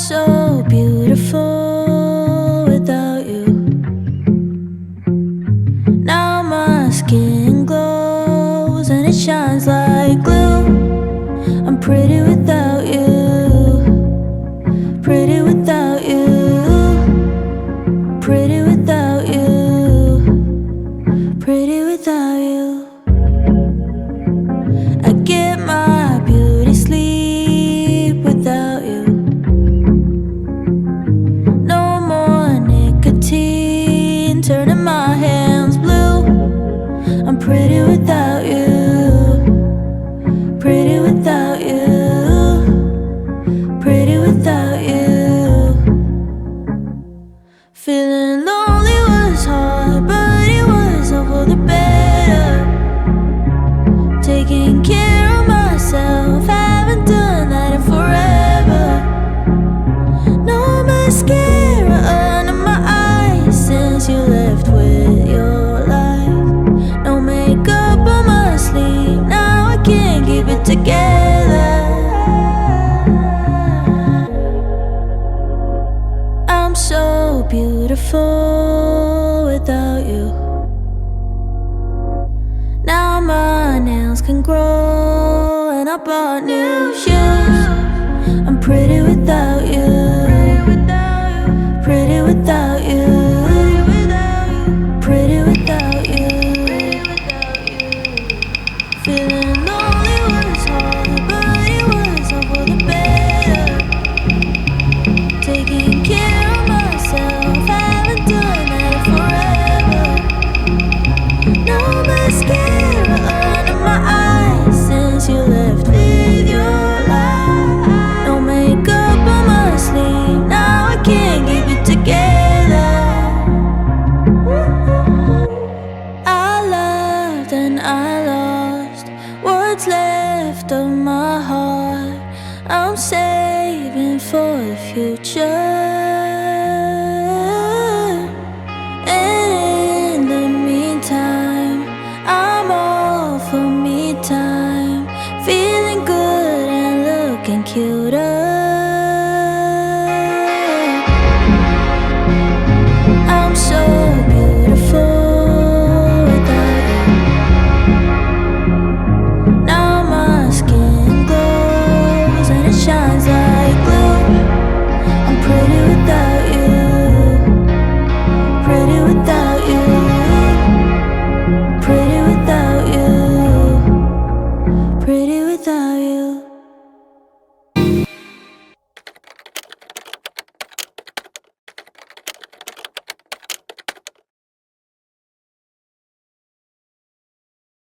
so beautiful without you. Now my skin glows and it shines like glue. I'm pretty without you, pretty without you, pretty without you, pretty without you. I get my beauty sleep without you. No more nicotine turning my hands blue. I'm pretty without you, pretty without you, pretty without you. Feeling lonely was hard, but it was all for the better. Taking care of myself, haven't done that in forever. No mascara under my eyes since you left with your lies. No makeup on my sleeve, now I can't keep it together. I'm so beautiful without you. Now my nails can grow and I bought new shoes. I'm pretty without you, pretty without you, pretty without you. Feeling lonely was hard, but it was all for the better. Taking care of myself, haven't done that in forever. No mascara under my eyes since you left with your lies. No makeup on my sleeve, now I can't keep it together. I loved and I lost what's left of my heart. I'm saving for the future. And in the meantime, I'm all for me time. Feeling good and looking cuter.